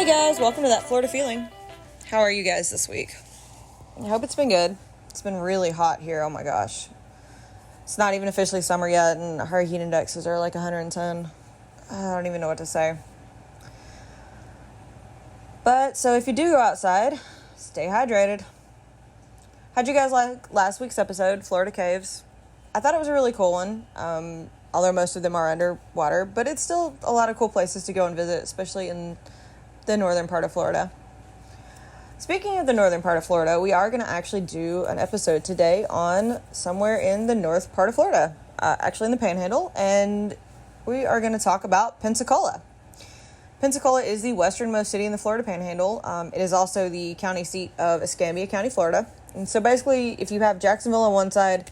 guys, welcome to That Florida Feeling. How are you guys this week? I hope it's been good. It's been really hot here, oh my gosh. It's not even officially summer yet, and our heat indexes are like 110. I don't even know what to say. But, so if you do go outside, stay hydrated. How'd you guys like last week's episode, Florida Caves? I thought it was a really cool one, although most of them are underwater, but it's still a lot of cool places to go and visit, especially in the northern part of Florida. Speaking of the northern part of Florida, we are going to actually do an episode today on somewhere in the north part of Florida, actually in the Panhandle, and we are going to talk about Pensacola. Pensacola is the westernmost city in the Florida Panhandle. It is also the county seat of Escambia County, Florida. And so basically, if you have Jacksonville on one side,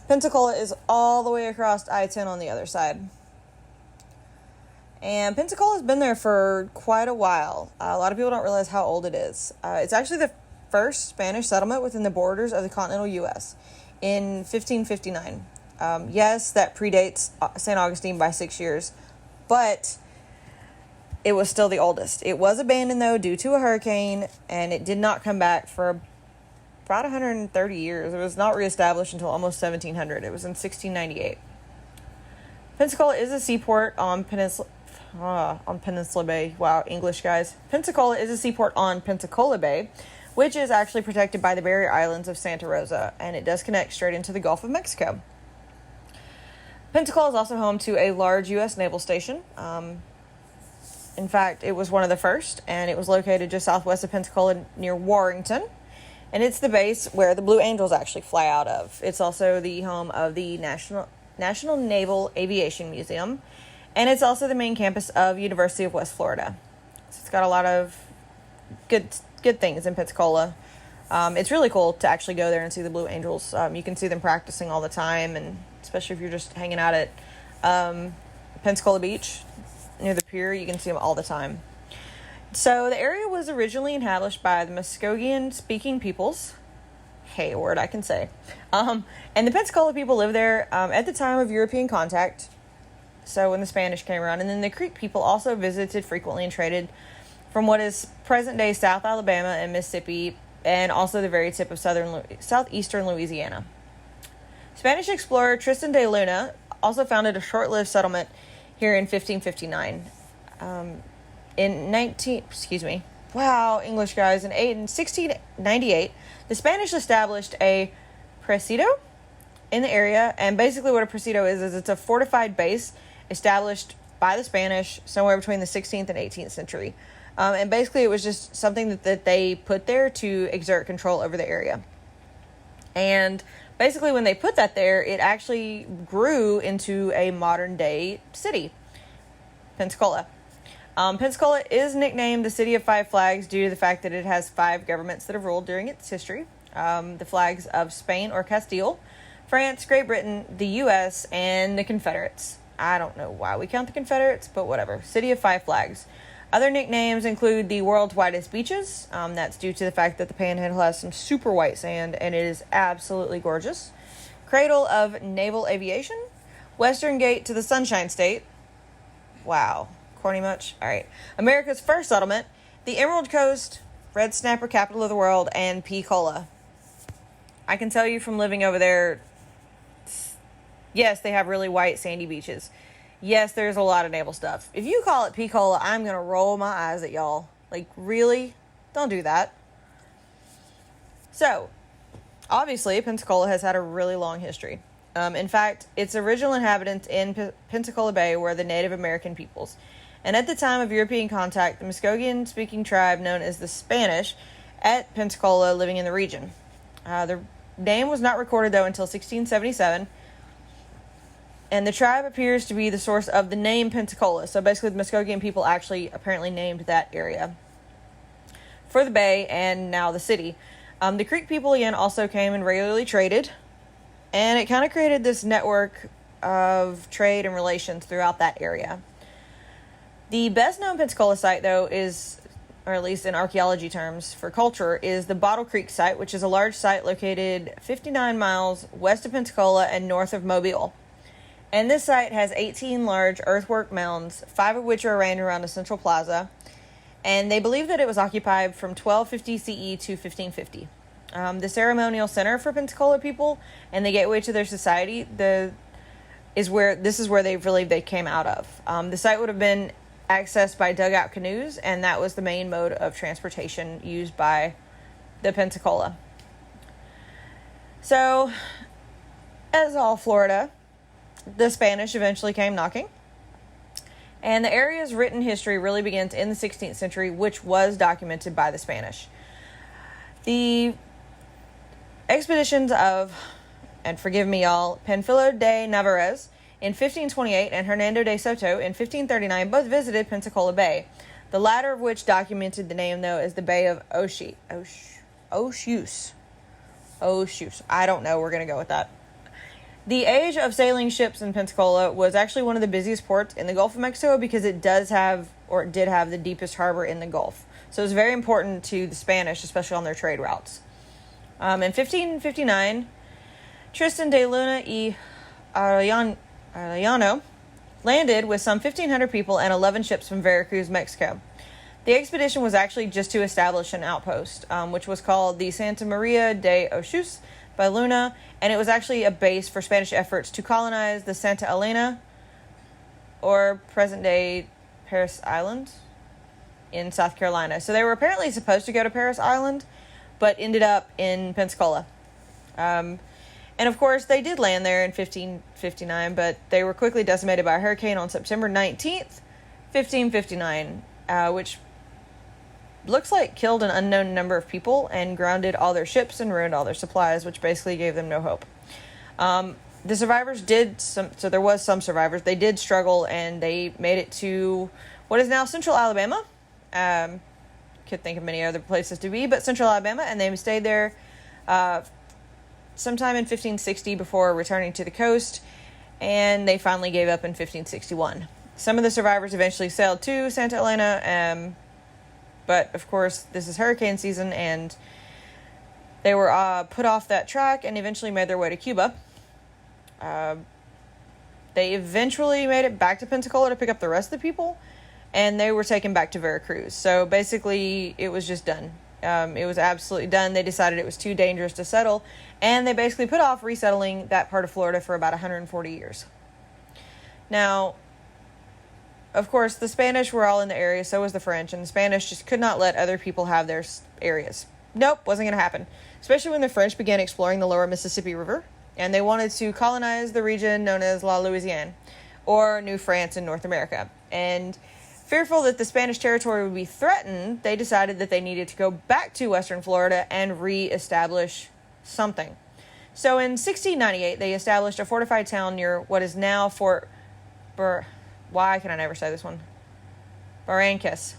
Pensacola is all the way across I-10 on the other side. And Pensacola has been there for quite a while. A lot of people don't realize how old it is. It's actually the first Spanish settlement within the borders of the continental U.S. in 1559. Yes, that predates St. Augustine by 6 years, but it was still the oldest. It was abandoned, though, due to a hurricane, and it did not come back for about 130 years. It was not reestablished until almost 1700. It was in 1698. Pensacola is a seaport on Peninsula Bay. Wow, English, guys. Pensacola is a seaport on Pensacola Bay, which is actually protected by the barrier islands of Santa Rosa, and it does connect straight into the Gulf of Mexico. Pensacola is also home to a large U.S. naval station. In fact, it was one of the first, and it was located just southwest of Pensacola near Warrington, and it's the base where the Blue Angels actually fly out of. It's also the home of the National Naval Aviation Museum, and it's also the main campus of University of West Florida. So it's got a lot of good things in Pensacola. It's really cool to actually go there and see the Blue Angels. You can see them practicing all the time, and especially if you're just hanging out at Pensacola Beach near the pier, you can see them all the time. So the area was originally inhabited by the Muskogean-speaking peoples. Hey, a word I can say. And the Pensacola people lived there at the time of European contact, so when the Spanish came around. And then the Creek people also visited frequently and traded from what is present-day South Alabama and Mississippi, and also the very tip of southeastern Louisiana. Spanish explorer Tristan de Luna also founded a short-lived settlement here in 1559. Wow, English, guys. In 1698, the Spanish established a presidio in the area, and basically what a presidio is it's a fortified base established by the Spanish somewhere between the 16th and 18th century. And basically it was just something that they put there to exert control over the area. And basically when they put that there, it actually grew into a modern-day city, Pensacola. Pensacola is nicknamed the City of Five Flags due to the fact that it has 5 governments that have ruled during its history. The flags of Spain or Castile, France, Great Britain, the U.S., and the Confederates. I don't know why we count the Confederates, but whatever. City of Five Flags. Other nicknames include the world's whitest beaches. That's due to the fact that the Panhandle has some super white sand, and it is absolutely gorgeous. Cradle of naval aviation. Western gate to the Sunshine State. Wow. Corny much? All right. America's first settlement. The Emerald Coast. Red Snapper, capital of the world, and Pensacola. I can tell you from living over there, yes, they have really white sandy beaches. Yes, there's a lot of naval stuff. If you call it Pensacola, I'm going to roll my eyes at y'all. Like, really? Don't do that. So, obviously, Pensacola has had a really long history. In fact, its original inhabitants in Pensacola Bay were the Native American peoples. And at the time of European contact, the Muskogean-speaking tribe known as the Spanish at Pensacola living in the region. The name was not recorded, though, until 1677. And the tribe appears to be the source of the name Pensacola. So basically, the Muskogean people actually apparently named that area for the bay and now the city. The Creek people, again, also came and regularly traded. And it kind of created this network of trade and relations throughout that area. The best known Pensacola site, though, is, or at least in archaeology terms for culture, is the Bottle Creek site, which is a large site located 59 miles west of Pensacola and north of Mobile. And this site has 18 large earthwork mounds, 5 of which are arranged around a central plaza. and they believe that it was occupied from 1250 CE to 1550. The ceremonial center for Pensacola people and the gateway to their society is where they believe they came out of. The site would have been accessed by dugout canoes, and that was the main mode of transportation used by the Pensacola. So, as all Florida, the Spanish eventually came knocking. And the area's written history really begins in the 16th century, which was documented by the Spanish. The expeditions of, and forgive me y'all, Panfilo de Narvaez in 1528 and Hernando de Soto in 1539 both visited Pensacola Bay, the latter of which documented the name, though, as the Bay of Oshus. I don't know. We're going to go with that. The age of sailing ships in Pensacola was actually one of the busiest ports in the Gulf of Mexico because it did have the deepest harbor in the Gulf. So it was very important to the Spanish, especially on their trade routes. In 1559, Tristan de Luna y Arellano landed with some 1,500 people and 11 ships from Veracruz, Mexico. The expedition was actually just to establish an outpost, which was called the Santa Maria de Oshus by Luna, and it was actually a base for Spanish efforts to colonize the Santa Elena, or present-day Parris Island, in South Carolina. So they were apparently supposed to go to Parris Island, but ended up in Pensacola. And of course, they did land there in 1559, but they were quickly decimated by a hurricane on September 19th, 1559, which looks like killed an unknown number of people and grounded all their ships and ruined all their supplies, which basically gave them no hope. The survivors so there was some survivors. They did struggle, and they made it to what is now Central Alabama. Could think of many other places to be, but Central Alabama, and they stayed there sometime in 1560 before returning to the coast, and they finally gave up in 1561. Some of the survivors eventually sailed to Santa Elena, but of course this is hurricane season, and they were put off that track and eventually made their way to Cuba. They eventually made it back to Pensacola to pick up the rest of the people, and they were taken back to Veracruz. So basically it was just done. It was absolutely done. They decided it was too dangerous to settle, and they basically put off resettling that part of Florida for about 140 years. Now, of course, the Spanish were all in the area, so was the French, and the Spanish just could not let other people have their areas. Nope, wasn't going to happen. Especially when the French began exploring the lower Mississippi River, and they wanted to colonize the region known as La Louisiane, or New France in North America. And fearful that the Spanish territory would be threatened, they decided that they needed to go back to Western Florida and re-establish something. So in 1698, they established a fortified town near what is now Fort why can I never say this one? Barrancas,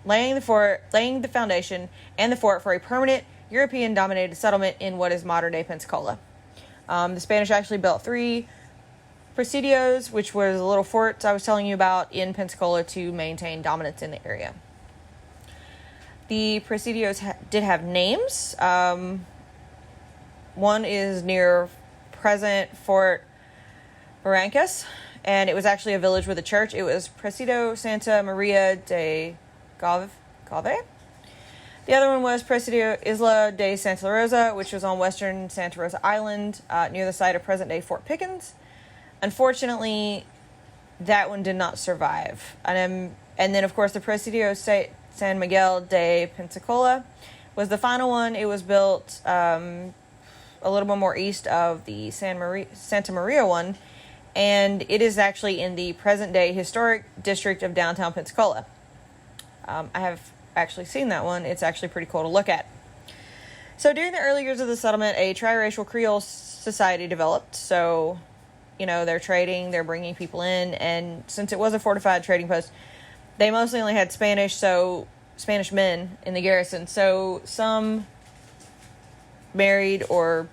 laying the foundation and the fort for a permanent European-dominated settlement in what is modern-day Pensacola. The Spanish actually built 3 presidios, which was little forts I was telling you about in Pensacola to maintain dominance in the area. The presidios did have names. One is near present Fort Barrancas, and it was actually a village with a church. It was Presidio Santa Maria de Gave. The other one was Presidio Isla de Santa Rosa, which was on western Santa Rosa Island, near the site of present-day Fort Pickens. Unfortunately, that one did not survive. And then, of course, the Presidio San Miguel de Pensacola was the final one. It was built a little bit more east of the Santa Maria one, and it is actually in the present-day historic district of downtown Pensacola. I have actually seen that one. It's actually pretty cool to look at. So during the early years of the settlement, a triracial Creole society developed. So, they're trading, they're bringing people in, and since it was a fortified trading post, they mostly only had Spanish men in the garrison. So some married or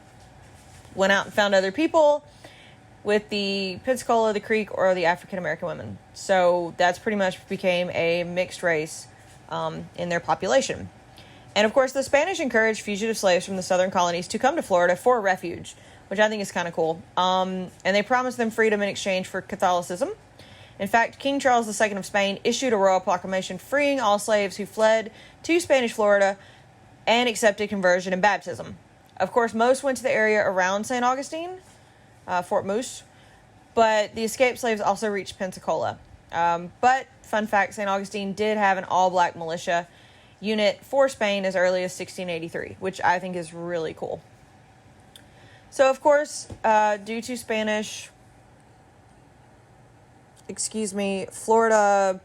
went out and found other people with the Pensacola, the Creek, or the African-American women. So that's pretty much became a mixed race in their population. And of course, the Spanish encouraged fugitive slaves from the southern colonies to come to Florida for refuge, which I think is kind of cool. And they promised them freedom in exchange for Catholicism. In fact, King Charles II of Spain issued a royal proclamation freeing all slaves who fled to Spanish Florida and accepted conversion and baptism. Of course, most went to the area around St. Augustine, Fort Moose, but the escaped slaves also reached Pensacola. But, fun fact, St. Augustine did have an all-black militia unit for Spain as early as 1683, which I think is really cool. So, of course, due to Florida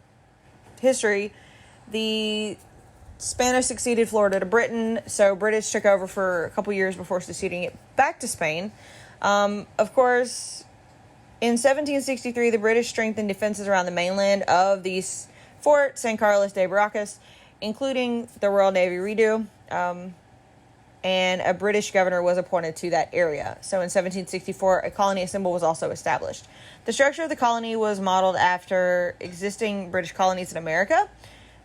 history, the Spanish succeeded Florida to Britain, so British took over for a couple years before succeeding it back to Spain. Of course, in 1763, the British strengthened defenses around the mainland of the Fort San Carlos de Barracas, including the Royal Navy redo, and a British governor was appointed to that area. So in 1764, a colony symbol was also established. The structure of the colony was modeled after existing British colonies in America,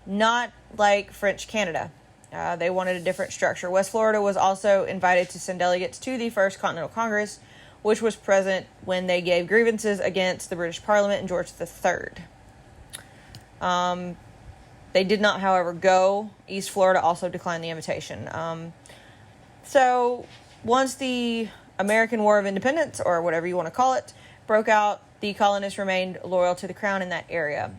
not like French Canada. They wanted a different structure. West Florida was also invited to send delegates to the First Continental Congress, which was present when they gave grievances against the British Parliament and George III. They did not, however, go. East Florida also declined the invitation. So once the American War of Independence, or whatever you want to call it, broke out, the colonists remained loyal to the crown in that area.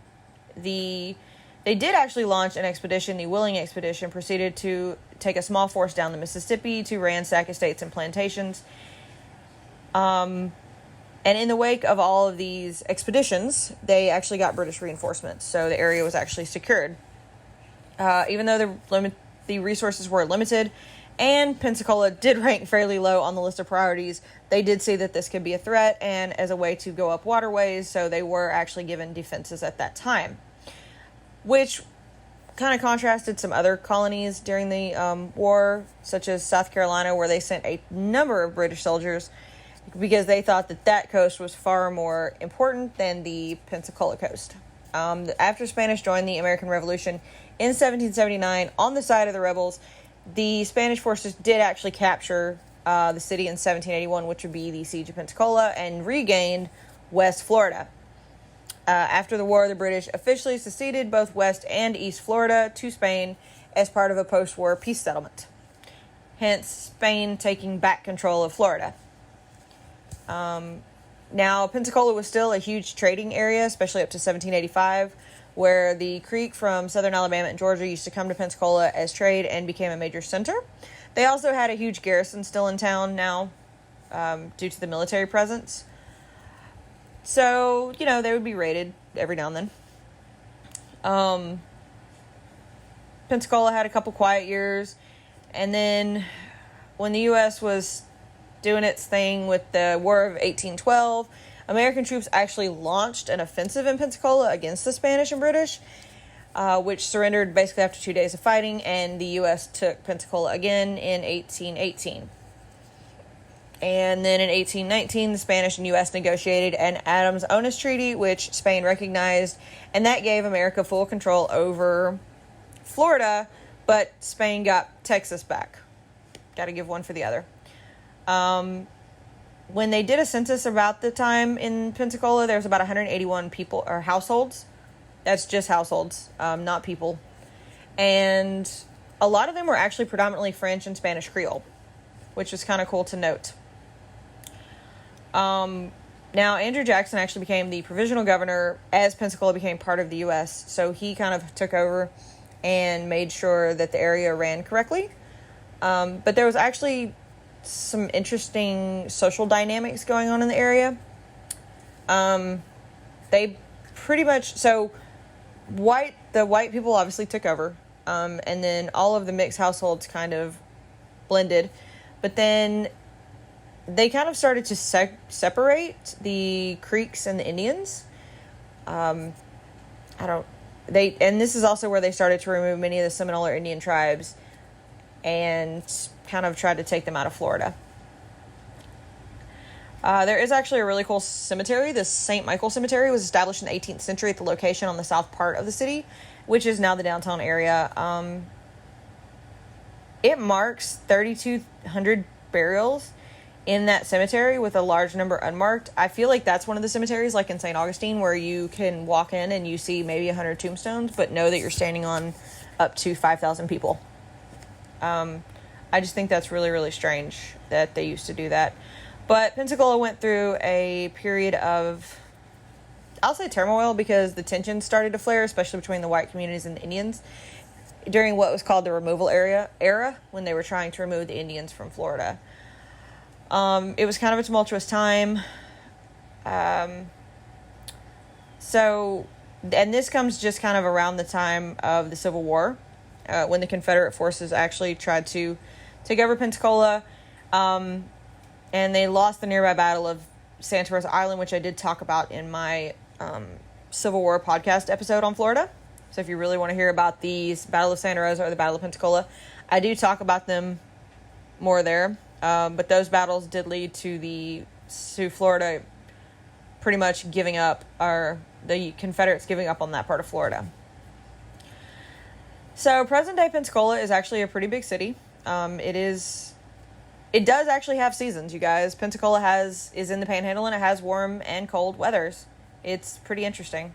They did actually launch an expedition, the Willing Expedition, proceeded to take a small force down the Mississippi to ransack estates and plantations. And in the wake of all of these expeditions, they actually got British reinforcements, so the area was actually secured. Even though the resources were limited, and Pensacola did rank fairly low on the list of priorities, they did see that this could be a threat and as a way to go up waterways, so they were actually given defenses at that time, which kind of contrasted some other colonies during the war, such as South Carolina, where they sent a number of British soldiers because they thought that coast was far more important than the Pensacola coast. After Spanish joined the American Revolution in 1779 on the side of the rebels, the Spanish forces did actually capture the city in 1781, which would be the Siege of Pensacola, and regained West Florida. After the war, the British officially seceded both West and East Florida to Spain as part of a post-war peace settlement. Hence, Spain taking back control of Florida. Now, Pensacola was still a huge trading area, especially up to 1785, where the creek from southern Alabama and Georgia used to come to Pensacola as trade and became a major center. They also had a huge garrison still in town now, due to the military presence. So, they would be raided every now and then. Pensacola had a couple quiet years, and then when the U.S. was doing its thing with the War of 1812, American troops actually launched an offensive in Pensacola against the Spanish and British, which surrendered basically after 2 days of fighting, and the U.S. took Pensacola again in 1818. And then in 1819, the Spanish and U.S. negotiated an Adams-Onis Treaty, which Spain recognized, and that gave America full control over Florida, but Spain got Texas back. Got to give one for the other. When they did a census about the time in Pensacola, there was about 181 people or households. That's just households, not people. And a lot of them were actually predominantly French and Spanish Creole, which was kind of cool to note. Now, Andrew Jackson actually became the provisional governor as Pensacola became part of the U.S., so he kind of took over and made sure that the area ran correctly. But there was actually some interesting social dynamics going on in the area. They pretty much, the white people obviously took over, and then all of the mixed households kind of blended, but then they kind of started to separate the Creeks and the Indians. And this is also where they started to remove many of the Seminole or Indian tribes and kind of tried to take them out of Florida. There is actually a really cool cemetery. The St. Michael Cemetery was established in the 18th century at the location on the south part of the city, which is now the downtown area. It marks 3,200 burials in that cemetery with a large number unmarked. I feel like that's one of the cemeteries, like in St. Augustine, where you can walk in and you see maybe 100 tombstones, but know that you're standing on up to 5,000 people. I just think that's really, really strange that they used to do that. But Pensacola went through a period of, I'll say turmoil, because the tensions started to flare, especially between the white communities and the Indians, during what was called the removal era, when they were trying to remove the Indians from Florida. It was kind of a tumultuous time. And this comes just kind of around the time of the Civil War, when the Confederate forces actually tried to take over Pensacola, and they lost the nearby Battle of Santa Rosa Island, which I did talk about in my Civil War podcast episode on Florida. So if you really want to hear about the Battle of Santa Rosa or the Battle of Pensacola, I do talk about them more there. But those battles did lead to Florida pretty much giving up, or the Confederates giving up on that part of Florida. So present-day Pensacola is actually a pretty big city. It does actually have seasons, you guys. Pensacola is in the Panhandle, and it has warm and cold weathers. It's pretty interesting.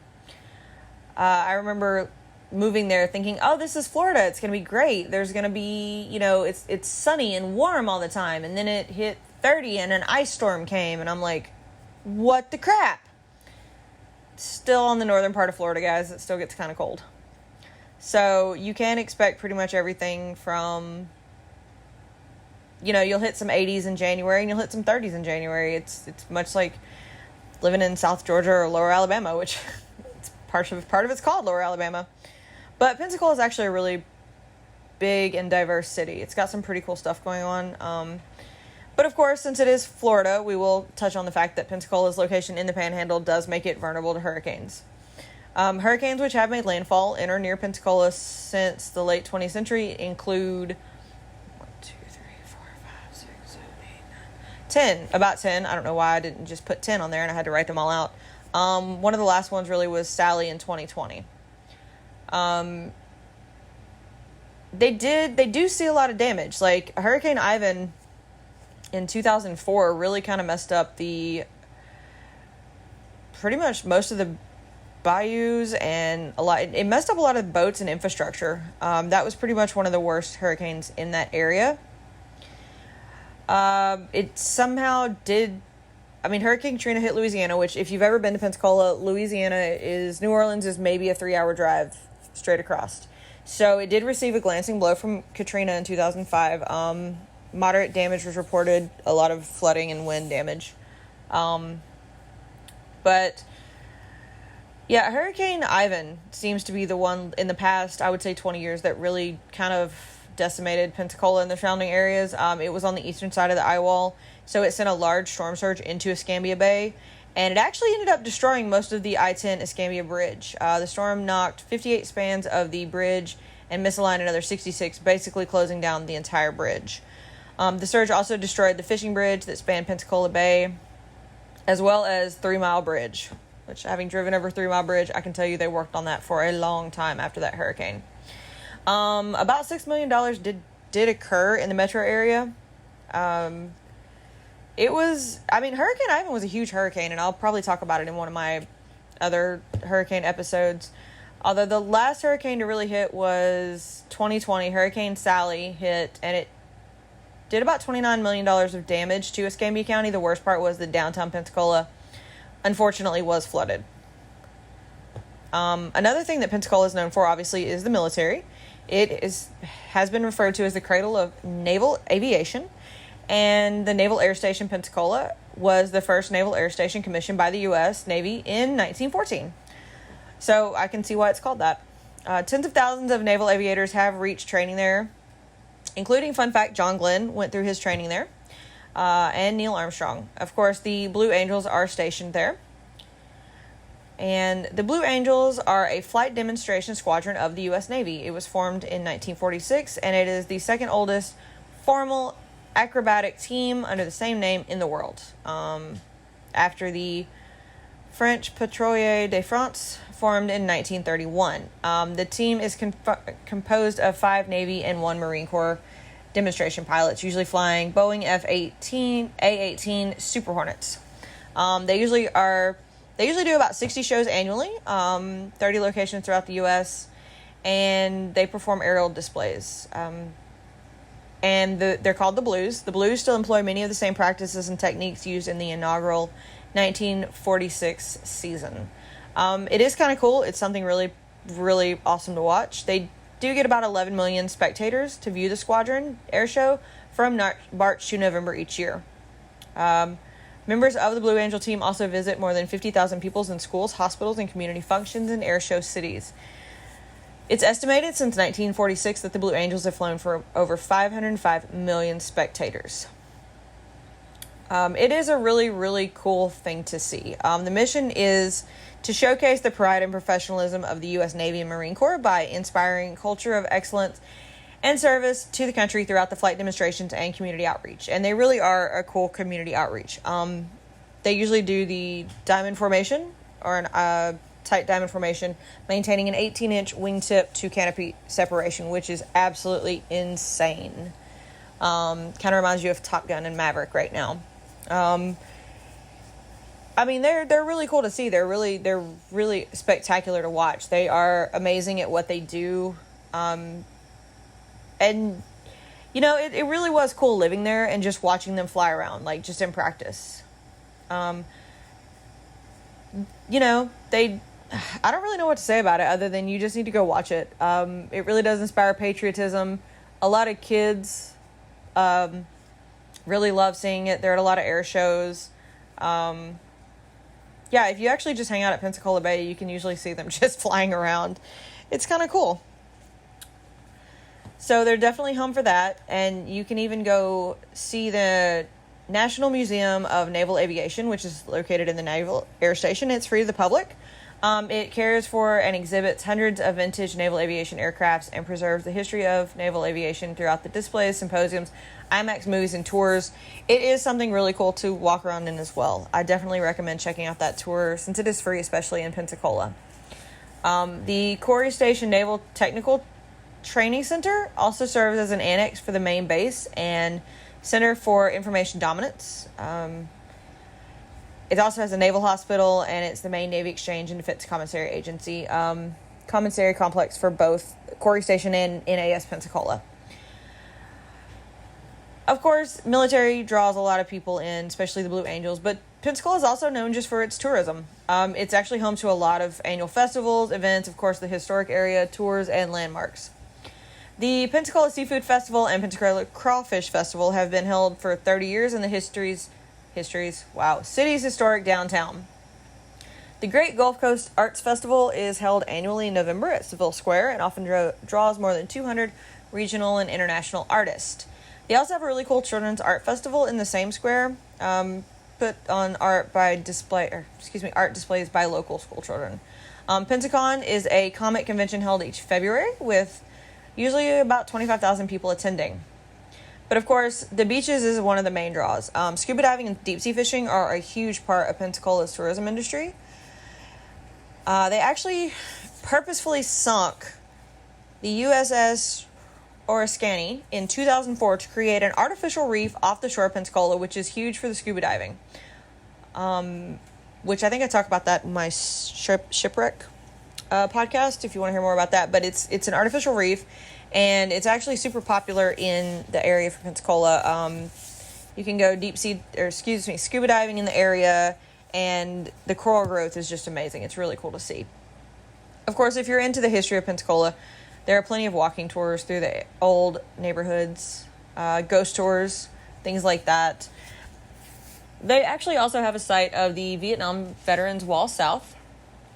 I remember moving there thinking, oh, this is Florida. It's going to be great. There's going to be, it's sunny and warm all the time. And then it hit 30 and an ice storm came. And I'm like, what the crap? Still on the northern part of Florida, guys. It still gets kind of cold. So you can expect pretty much everything from, you'll hit some 80s in January and you'll hit some 30s in January. It's much like living in South Georgia or Lower Alabama, which it's part of it's called Lower Alabama. But Pensacola is actually a really big and diverse city. It's got some pretty cool stuff going on. But of course, since it is Florida, we will touch on the fact that Pensacola's location in the Panhandle does make it vulnerable to hurricanes. Hurricanes which have made landfall in or near Pensacola since the late 20th century include 10. About 10. I don't know why I didn't just put 10 on there and I had to write them all out. One of the last ones really was Sally in 2020. They do see a lot of damage. Like Hurricane Ivan in 2004 really kind of messed up pretty much most of the bayous, and it messed up a lot of boats and infrastructure. That was pretty much one of the worst hurricanes in that area. It somehow did. I mean, Hurricane Katrina hit Louisiana, which if you've ever been to Pensacola, New Orleans is maybe a 3-hour drive straight across. So it did receive a glancing blow from Katrina in 2005. Moderate damage was reported, a lot of flooding and wind damage. But yeah, Hurricane Ivan seems to be the one in the past, I would say 20 years, that really kind of decimated Pensacola and the surrounding areas. It was on the eastern side of the eye wall, so it sent a large storm surge into Escambia Bay, and it actually ended up destroying most of the I-10 Escambia Bridge. The storm knocked 58 spans of the bridge and misaligned another 66, basically closing down the entire bridge. The surge also destroyed the fishing bridge that spanned Pensacola Bay, as well as 3 Mile Bridge, which, having driven over 3 Mile Bridge, I can tell you they worked on that for a long time after that hurricane. About $6 million did occur in the metro area. Hurricane Ivan was a huge hurricane, and I'll probably talk about it in one of my other hurricane episodes. Although the last hurricane to really hit was 2020. Hurricane Sally hit, and it did about $29 million of damage to Escambia County. The worst part was that downtown Pensacola, unfortunately, was flooded. Another thing that Pensacola is known for, obviously, is the military. It has been referred to as the cradle of naval aviation, and the Naval Air Station Pensacola was the first naval air station commissioned by the U.S. Navy in 1914. So I can see why it's called that. Tens of thousands of naval aviators have reached training there, including, fun fact, John Glenn went through his training there, and Neil Armstrong. Of course, the Blue Angels are stationed there. And the Blue Angels are a flight demonstration squadron of the U.S. Navy. It was formed in 1946, and it is the second oldest formal acrobatic team under the same name in the world, after the French Patrouille de France, formed in 1931. The team is composed of 5 Navy and 1 Marine Corps demonstration pilots, usually flying Boeing A-18 Super Hornets. They usually do about 60 shows annually, 30 locations throughout the U.S., and they perform aerial displays. And they're called the Blues. The Blues still employ many of the same practices and techniques used in the inaugural 1946 season. It is kind of cool. It's something really, really awesome to watch. They do get about 11 million spectators to view the Squadron air show from March to November each year. Members of the Blue Angel team also visit more than 50,000 people in schools, hospitals, and community functions in air show cities. It's estimated since 1946 that the Blue Angels have flown for over 505 million spectators. It is a really, really cool thing to see. The mission is to showcase the pride and professionalism of the U.S. Navy and Marine Corps by inspiring culture of excellence and service to the country throughout the flight demonstrations and community outreach. And they really are a cool community outreach. They usually do the diamond formation, or a tight diamond formation, maintaining an 18-inch wingtip to canopy separation, which is absolutely insane. Kind of reminds you of Top Gun and Maverick right now. I mean, they're really cool to see. They're really spectacular to watch. They are amazing at what they do. And, you know, it really was cool living there and just watching them fly around, like, just in practice. You know, I don't really know what to say about it other than you just need to go watch it. It really does inspire patriotism. A lot of kids really love seeing it. They're at a lot of air shows. Yeah, if you actually just hang out at Pensacola Bay, you can usually see them just flying around. It's kind of cool. So they're definitely home for that. And you can even go see the National Museum of Naval Aviation, which is located in the Naval Air Station. It's free to the public. It cares for and exhibits hundreds of vintage naval aviation aircrafts and preserves the history of naval aviation throughout the displays, symposiums, IMAX movies, and tours. It is something really cool to walk around in as well. I definitely recommend checking out that tour since it is free, especially in Pensacola. The Quarry Station Naval Technical Training Center also serves as an annex for the main base and Center for Information Dominance. It also has a naval hospital, and it's the main Navy Exchange and Defense Commissary Agency commissary complex for both Quarry Station and NAS Pensacola. Of course, military draws a lot of people in, especially the Blue Angels, but Pensacola is also known just for its tourism. It's actually home to a lot of annual festivals, events, of course, the historic area, tours, and landmarks. The Pensacola Seafood Festival and Pensacola Crawfish Festival have been held for 30 years in the city's historic downtown. The Great Gulf Coast Arts Festival is held annually in November at Seville Square and often draws more than 200 regional and international artists. They also have a really cool children's art festival in the same square, put on art displays by local school children. Pensacon is a comic convention held each February with usually about 25,000 people attending. But of course, the beaches is one of the main draws. Scuba diving and deep sea fishing are a huge part of Pensacola's tourism industry. They actually purposefully sunk the USS Oriskany in 2004 to create an artificial reef off the shore of Pensacola, which is huge for the scuba diving. Which I think I talk about that in my shipwreck podcast, if you want to hear more about that. But it's an artificial reef, and it's actually super popular in the area for Pensacola. You can go scuba diving in the area, and the coral growth is just amazing. It's really cool to see. Of course, if you're into the history of Pensacola, there are plenty of walking tours through the old neighborhoods, ghost tours, things like that. They actually also have a site of the Vietnam Veterans Wall South,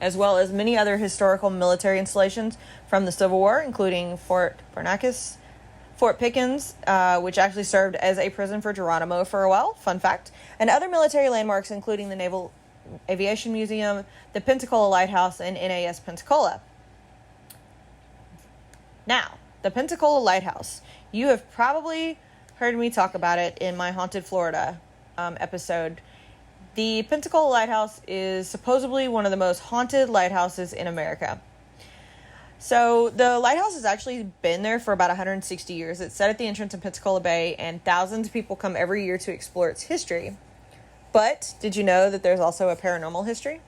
as well as many other historical military installations from the Civil War, including Fort Barnacus, Fort Pickens, which actually served as a prison for Geronimo for a while, fun fact, and other military landmarks, including the Naval Aviation Museum, the Pensacola Lighthouse, and NAS Pensacola. Now, the Pensacola Lighthouse. You have probably heard me talk about it in my Haunted Florida episode. The Pensacola Lighthouse is supposedly one of the most haunted lighthouses in America. So the lighthouse has actually been there for about 160 years. It's set at the entrance in Pensacola Bay, and thousands of people come every year to explore its history. But did you know that there's also a paranormal history?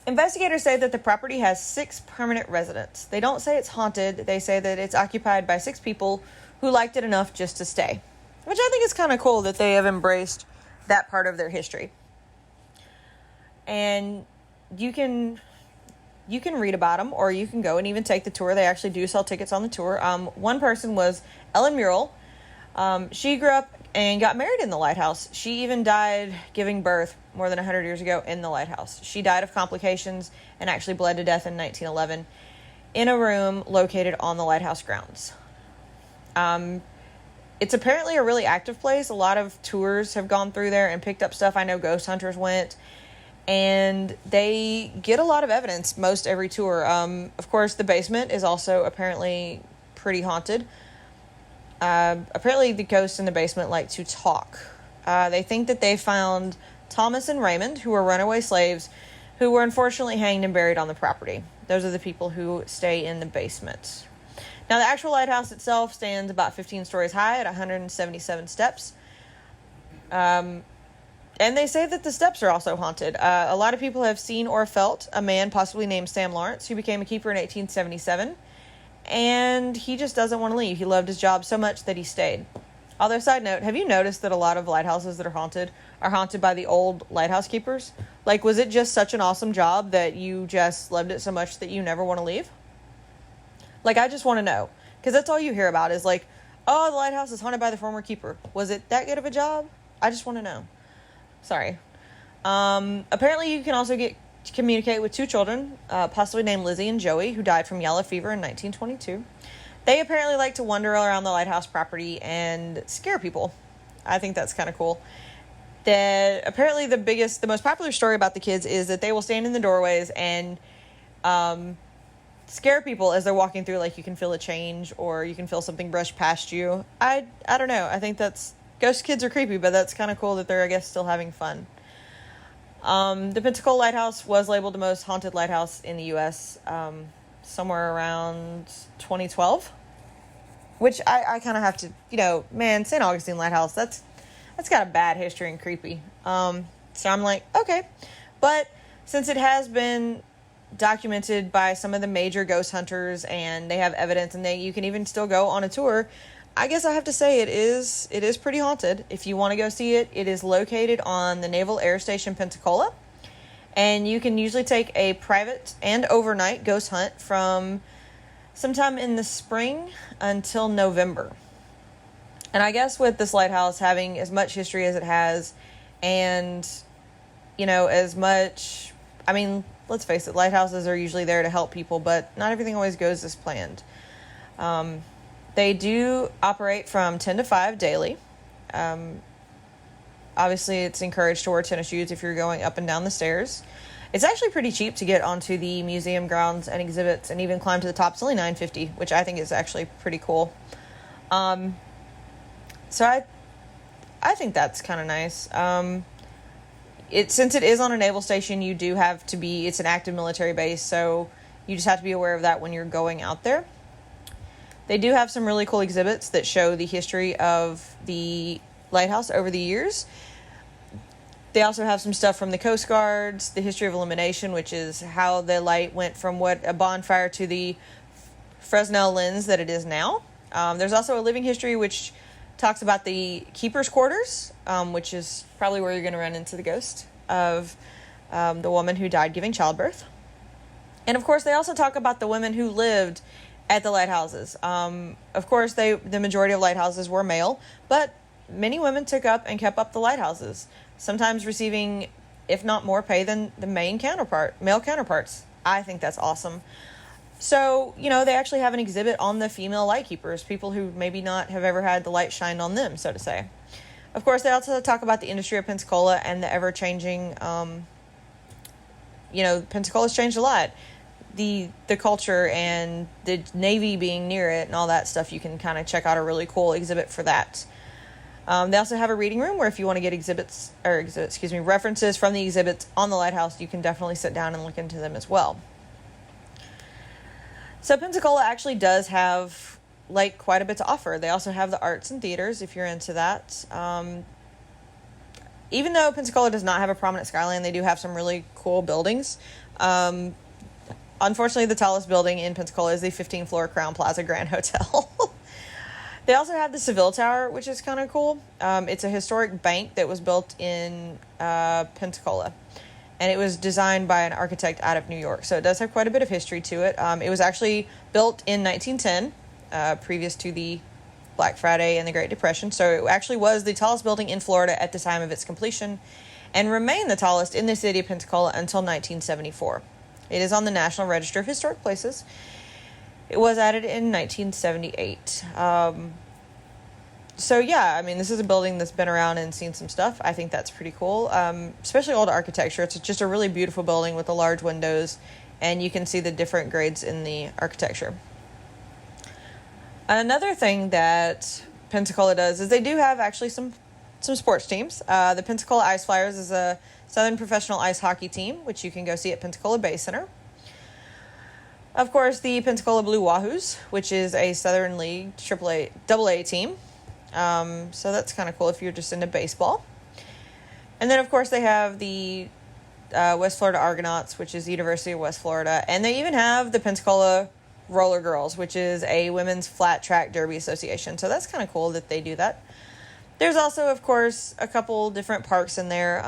Investigators say that the property has 6 permanent residents. They don't say it's haunted. They say that it's occupied by 6 people who liked it enough just to stay, which I think is kind of cool that they have embraced that part of their history. And you can read about them, or you can go and even take the tour. They actually do sell tickets on the tour. One person was Ellen Murrell. She grew up and got married in the lighthouse. She even died giving birth more than 100 years ago in the lighthouse. She died of complications and actually bled to death in 1911 in a room located on the lighthouse grounds. It's apparently a really active place. A lot of tours have gone through there and picked up stuff. I know ghost hunters went, and they get a lot of evidence most every tour. Of course, the basement is also apparently pretty haunted. Apparently the ghosts in the basement like to talk. They think that they found Thomas and Raymond, who were runaway slaves, who were unfortunately hanged and buried on the property. Those are the people who stay in the basement. Now, the actual lighthouse itself stands about 15 stories high at 177 steps. And they say that the steps are also haunted. A lot of people have seen or felt a man possibly named Sam Lawrence, who became a keeper in 1877. And he just doesn't want to leave. He loved his job so much that he stayed. Although, side note, have you noticed that a lot of lighthouses that are haunted by the old lighthouse keepers? Like, was it just such an awesome job that you just loved it so much that you never want to leave? Like, I just want to know. Because that's all you hear about is like, oh, the lighthouse is haunted by the former keeper. Was it that good of a job? I just want to know. Sorry. Apparently you can also communicate with 2 children, possibly named Lizzie and Joey, who died from yellow fever in 1922. They apparently like to wander around the lighthouse property and scare people. I think that's kind of cool. Apparently the most popular story about the kids is that they will stand in the doorways and scare people as they're walking through. Like, you can feel a change, or you can feel something brush past you. I don't know. I think ghost kids are creepy, but that's kind of cool that they're, I guess, still having fun. The Pensacola Lighthouse was labeled the most haunted lighthouse in the U.S. Somewhere around 2012, which I kind of have to, St. Augustine Lighthouse, that's got a bad history and creepy. So I'm like, okay. But since it has been documented by some of the major ghost hunters and they have evidence and you can even still go on a tour, I guess I have to say it is pretty haunted. If you want to go see it, it is located on the Naval Air Station Pensacola. And you can usually take a private and overnight ghost hunt from sometime in the spring until November. And I guess with this lighthouse having as much history as it has, and, as much, let's face it, lighthouses are usually there to help people, but not everything always goes as planned. They do operate from 10 to 5 daily. Obviously, it's encouraged to wear tennis shoes if you're going up and down the stairs. It's actually pretty cheap to get onto the museum grounds and exhibits and even climb to the top. It's only $9.50, which I think is actually pretty cool. So I think that's kind of nice. Since it is on a naval station, you do have to be, it's an active military base, so you just have to be aware of that when you're going out there. They do have some really cool exhibits that show the history of the lighthouse over the years. They also have some stuff from the Coast Guards, the history of illumination, which is how the light went from a bonfire to the Fresnel lens that it is now. There's also a living history which talks about the keeper's quarters, which is probably where you're going to run into the ghost of the woman who died giving childbirth. And of course, they also talk about the women who lived at the lighthouses. Of course, the majority of lighthouses were male, but many women took up and kept up the lighthouses, sometimes receiving, if not more pay than the male counterparts. I think that's awesome. So, they actually have an exhibit on the female lightkeepers, people who maybe not have ever had the light shined on them, so to say. Of course, they also talk about the industry of Pensacola and the ever-changing, Pensacola's changed a lot. The culture and the Navy being near it and all that stuff, you can kind of check out a really cool exhibit for that. They also have a reading room where if you want to get references from the exhibits on the lighthouse, you can definitely sit down and look into them as well. So Pensacola actually does have like quite a bit to offer. They also have the arts and theaters if you're into that. Even though Pensacola does not have a prominent skyline, they do have some really cool buildings. Unfortunately, the tallest building in Pensacola is the 15-floor Crown Plaza Grand Hotel. They also have the Seville Tower, which is kind of cool. It's a historic bank that was built in Pensacola, and it was designed by an architect out of New York. So it does have quite a bit of history to it. It was actually built in 1910, previous to the Black Friday and the Great Depression. So it actually was the tallest building in Florida at the time of its completion, and remained the tallest in the city of Pensacola until 1974. It is on the National Register of Historic Places. It was added in 1978. So yeah, I mean, this is a building that's been around and seen some stuff. I think that's pretty cool, especially old architecture. It's just a really beautiful building with the large windows, and you can see the different grades in the architecture. Another thing that Pensacola does is they do have actually some sports teams. The Pensacola Ice Flyers is a Southern professional ice hockey team, which you can go see at Pensacola Bay Center. Of course, the Pensacola Blue Wahoos, which is a Southern League AA team. So that's kind of cool if you're just into baseball. And then, of course, they have the West Florida Argonauts, which is the University of West Florida. And they even have the Pensacola Roller Girls, which is a women's flat track derby association. So that's kind of cool that they do that. There's also, of course, a couple different parks in there.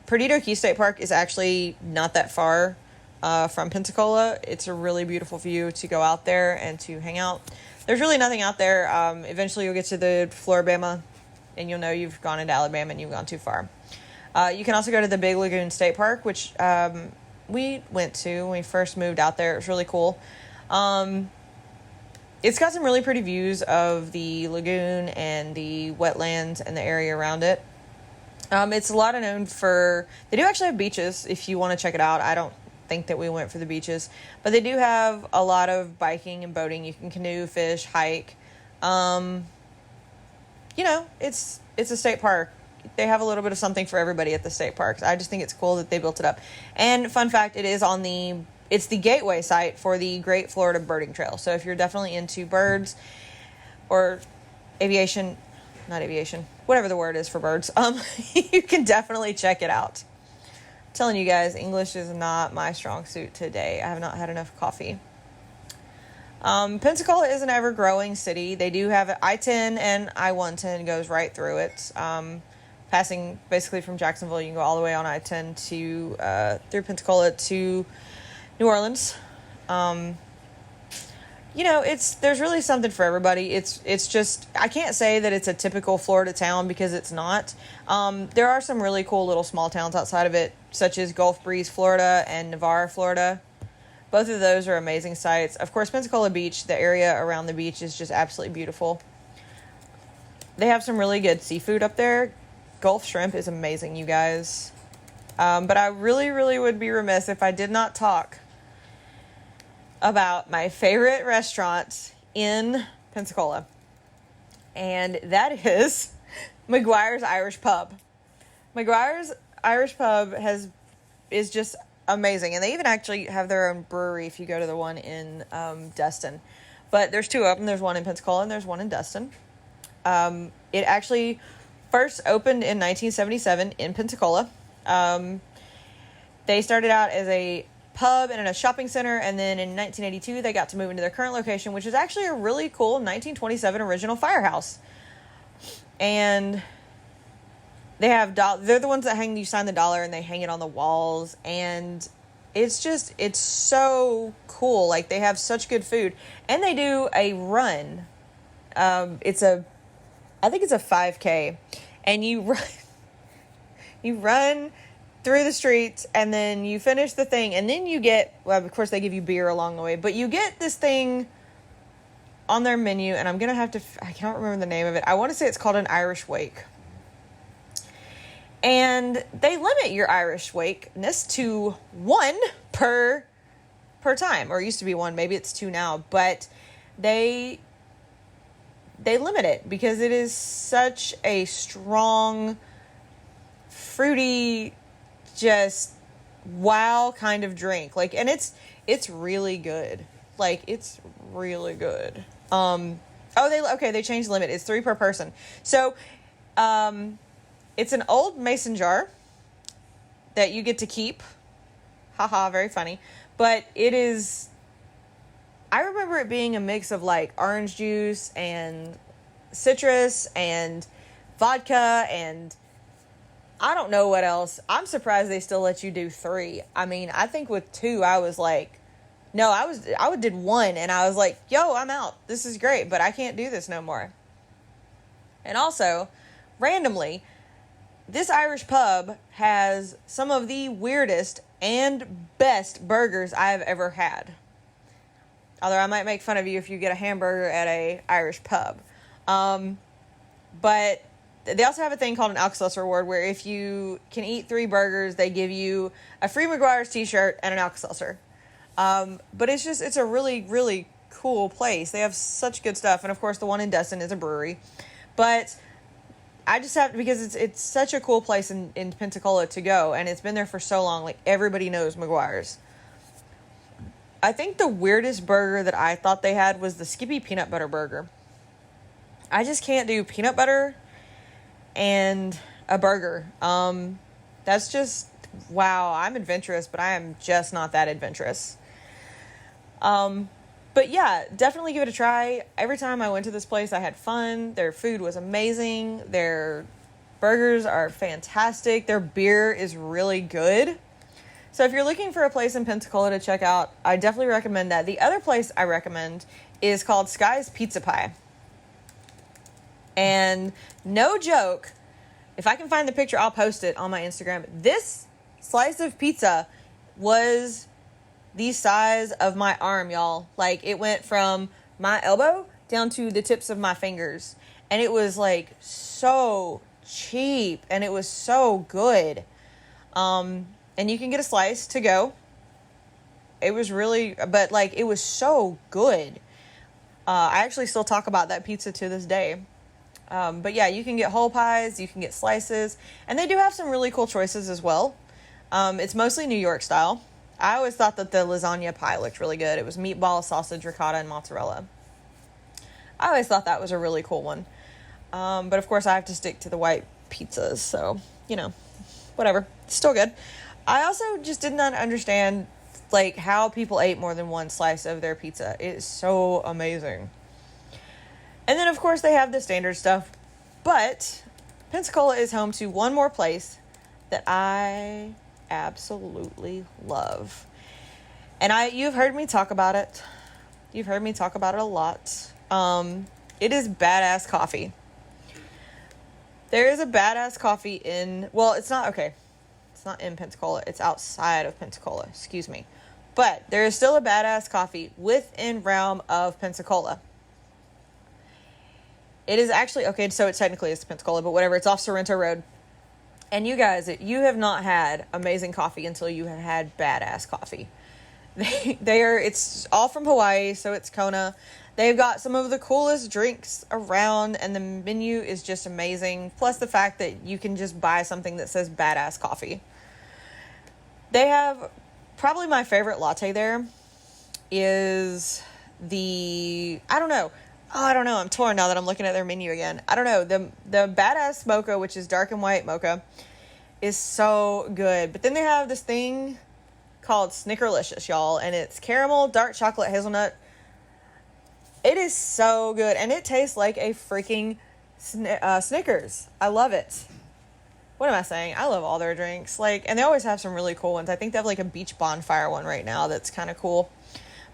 Perdido Key State Park is actually not that far from Pensacola. It's a really beautiful view to go out there and to hang out. There's really nothing out there. Eventually you'll get to the Floribama, and you'll know you've gone into Alabama and you've gone too far. You can also go to the Big Lagoon State Park, which we went to when we first moved out there. It was really cool. It's got some really pretty views of the lagoon and the wetlands and the area around it. It's a lot of known for... They do actually have beaches if you want to check it out. I don't think that we went for the beaches, but they do have a lot of biking and boating. You can canoe, fish, hike. It's a state park. They have a little bit of something for everybody at the state parks. I just think it's cool that they built it up. And fun fact, it's the gateway site for the Great Florida Birding Trail. So if you're definitely into birds or whatever the word is for birds, you can definitely check it out. I'm telling you guys, English is not my strong suit today. I have not had enough coffee. Pensacola is an ever-growing city. They do have I-10 and I-110 goes right through it. Passing basically from Jacksonville, you can go all the way on I-10 to through Pensacola to New Orleans. There's really something for everybody. It's just, I can't say that it's a typical Florida town because it's not. There are some really cool little small towns outside of it, such as Gulf Breeze, Florida, and Navarre, Florida. Both of those are amazing sites. Of course, Pensacola Beach, the area around the beach is just absolutely beautiful. They have some really good seafood up there. Gulf shrimp is amazing, you guys. But I really, really would be remiss if I did not talk about my favorite restaurant in Pensacola. And that is McGuire's Irish Pub. McGuire's Irish Pub is just amazing. And they even actually have their own brewery if you go to the one in Destin. But there's two of them. There's one in Pensacola and there's one in Destin. It actually first opened in 1977 in Pensacola. They started out as a pub and in a shopping center, and then in 1982 they got to move into their current location, which is actually a really cool 1927 original firehouse. And they're the ones that you sign the dollar and they hang it on the walls, and it's so cool. Like, they have such good food, and they do a run. I think it's a 5K, and you run through the streets, and then you finish the thing, and then you get, well, of course they give you beer along the way, but you get this thing on their menu, and I can't remember the name of it. I want to say it's called an Irish Wake. And they limit your Irish Wakeness to one per time, or it used to be one, maybe it's two now, but they limit it because it is such a strong, fruity, just wow kind of drink. Like, and it's really good. Like, it's really good. They changed the limit. It's 3 per person. So, it's an old mason jar that you get to keep. Haha, very funny. But it is, I remember it being a mix of like orange juice and citrus and vodka and I don't know what else. I'm surprised they still let you do 3. I mean, I think with 2, I was like, no, I did 1 and I was like, yo, I'm out. This is great, but I can't do this no more. And also, randomly, this Irish pub has some of the weirdest and best burgers I have ever had. Although I might make fun of you if you get a hamburger at a Irish pub. But they also have a thing called an Alka-Seltzer Award where if you can eat 3 burgers, they give you a free McGuire's t-shirt and an Alka-Seltzer. But it's a really, really cool place. They have such good stuff. And of course, the one in Destin is a brewery. But I just have, because it's such a cool place in Pensacola to go. And it's been there for so long. Like, everybody knows McGuire's. I think the weirdest burger that I thought they had was the Skippy Peanut Butter Burger. I just can't do peanut butter and a burger. That's just, wow, I'm adventurous, but I am just not that adventurous. But yeah, definitely give it a try. Every time I went to this place, I had fun. Their food was amazing. Their burgers are fantastic. Their beer is really good. So if you're looking for a place in Pensacola to check out, I definitely recommend that. The other place I recommend is called Sky's Pizza Pie. And no joke, if I can find the picture, I'll post it on my Instagram. This slice of pizza was the size of my arm, y'all. Like, it went from my elbow down to the tips of my fingers. And it was, like, so cheap. And it was so good. And you can get a slice to go. It was really, but, like, it was so good. I actually still talk about that pizza to this day. But yeah, you can get whole pies, you can get slices, and they do have some really cool choices as well. It's mostly New York style. I always thought that the lasagna pie looked really good. It was meatball, sausage, ricotta, and mozzarella. I always thought that was a really cool one. But of course I have to stick to the white pizzas, so, you know, whatever. It's still good. I also just did not understand, like, how people ate more than one slice of their pizza. It is so amazing. And then, of course, they have the standard stuff. But Pensacola is home to one more place that I absolutely love. And you've heard me talk about it. You've heard me talk about it a lot. It is Badass Coffee. There is a Badass Coffee in, well, it's not, okay. It's not in Pensacola. It's outside of Pensacola. Excuse me. But there is still a Badass Coffee within realm of Pensacola. It is actually, okay, so it technically is Pensacola, but whatever. It's off Sorrento Road. And you guys, you have not had amazing coffee until you have had Badass Coffee. It's all from Hawaii, so it's Kona. They've got some of the coolest drinks around, and the menu is just amazing. Plus the fact that you can just buy something that says Badass Coffee. They have, probably my favorite latte there is I don't know. I'm torn now that I'm looking at their menu again. I don't know. The Badass Mocha, which is dark and white mocha, is so good. But then they have this thing called Snickerlicious, y'all. And it's caramel, dark chocolate, hazelnut. It is so good. And it tastes like a freaking Snickers. I love it. What am I saying? I love all their drinks. And they always have some really cool ones. I think they have like a beach bonfire one right now that's kind of cool.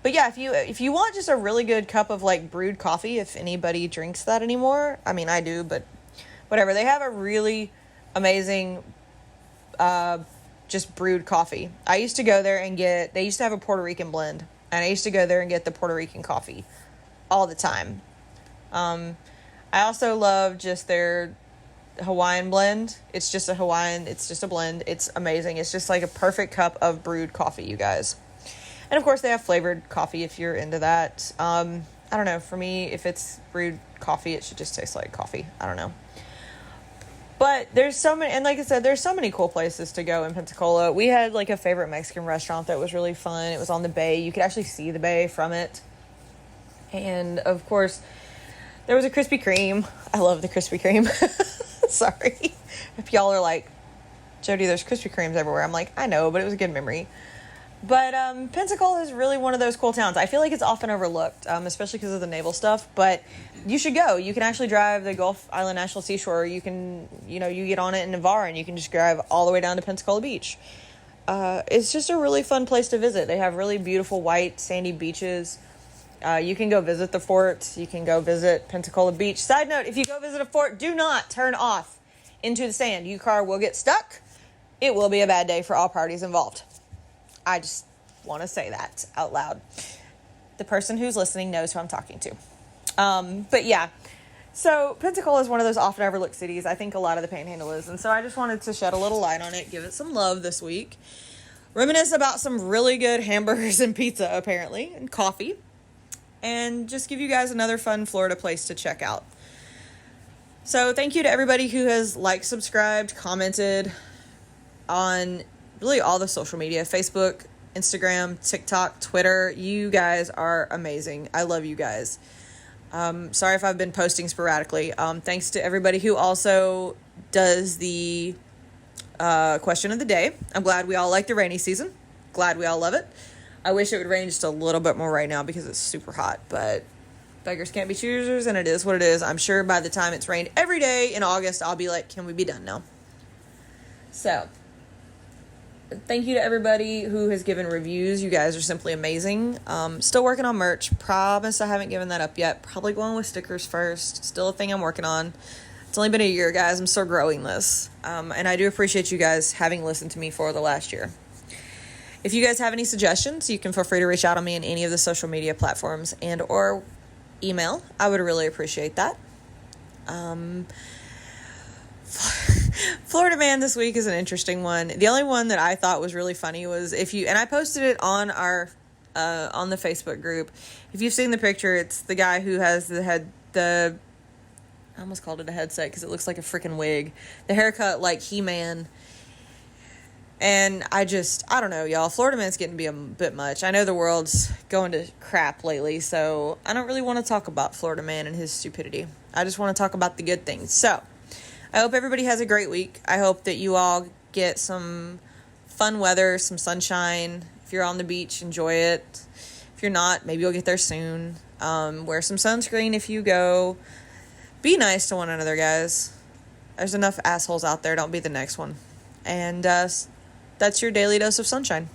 But yeah, if you want just a really good cup of like brewed coffee, if anybody drinks that anymore, I mean, I do, but whatever. They have a really amazing just brewed coffee. I used to go there and they used to have a Puerto Rican blend, and I used to go there and get the Puerto Rican coffee all the time. I also love just their Hawaiian blend. It's just a blend. It's amazing. It's just like a perfect cup of brewed coffee, you guys. And, of course, they have flavored coffee if you're into that. I don't know. For me, if it's brewed coffee, it should just taste like coffee. I don't know. But there's so many, and like I said, there's so many cool places to go in Pensacola. We had like a favorite Mexican restaurant that was really fun. It was on the bay. You could actually see the bay from it. And of course, there was a Krispy Kreme. I love the Krispy Kreme. Sorry. If y'all are like, Jody, there's Krispy Kremes everywhere. I'm like, I know, but it was a good memory. But Pensacola is really one of those cool towns. I feel like it's often overlooked, especially because of the naval stuff. But you should go. You can actually drive the Gulf Island National Seashore. You can, you get on it in Navarre, and you can just drive all the way down to Pensacola Beach. It's just a really fun place to visit. They have really beautiful white sandy beaches. You can go visit the fort. You can go visit Pensacola Beach. Side note, if you go visit a fort, do not turn off into the sand. Your car will get stuck. It will be a bad day for all parties involved. I just want to say that out loud. The person who's listening knows who I'm talking to. But yeah, so Pensacola is one of those often overlooked cities. I think a lot of the Panhandle is. And so I just wanted to shed a little light on it, give it some love this week. Reminisce about some really good hamburgers and pizza, apparently, and coffee. And just give you guys another fun Florida place to check out. So thank you to everybody who has liked, subscribed, commented on really all the social media, Facebook, Instagram, TikTok, Twitter. You guys are amazing. I love you guys. Sorry if I've been posting sporadically. Thanks to everybody who also does the question of the day. I'm glad we all like the rainy season. Glad we all love it. I wish it would rain just a little bit more right now because it's super hot, but beggars can't be choosers, and it is what it is. I'm sure by the time it's rained every day in August, I'll be like, can we be done now? So thank you to everybody who has given reviews. You guys are simply amazing. Still working on merch. Promise I haven't given that up yet. Probably going with stickers first. Still a thing I'm working on. It's only been a year, guys. I'm still growing this. And I do appreciate you guys having listened to me for the last year. If you guys have any suggestions, you can feel free to reach out on me in any of the social media platforms and or email. I would really appreciate that. Florida Man this week is an interesting one. The only one that I thought was really funny was and I posted it on our on the Facebook group. If you've seen the picture, it's the guy who has I almost called it a headset because it looks like a freaking wig. The haircut like He-Man. And I don't know, y'all. Florida Man's getting to be a bit much. I know the world's going to crap lately, so I don't really want to talk about Florida Man and his stupidity. I just want to talk about the good things. So I hope everybody has a great week. I hope that you all get some fun weather, some sunshine. If you're on the beach, enjoy it. If you're not, maybe you'll get there soon. Wear some sunscreen if you go. Be nice to one another, guys. There's enough assholes out there. Don't be the next one. And that's your daily dose of sunshine.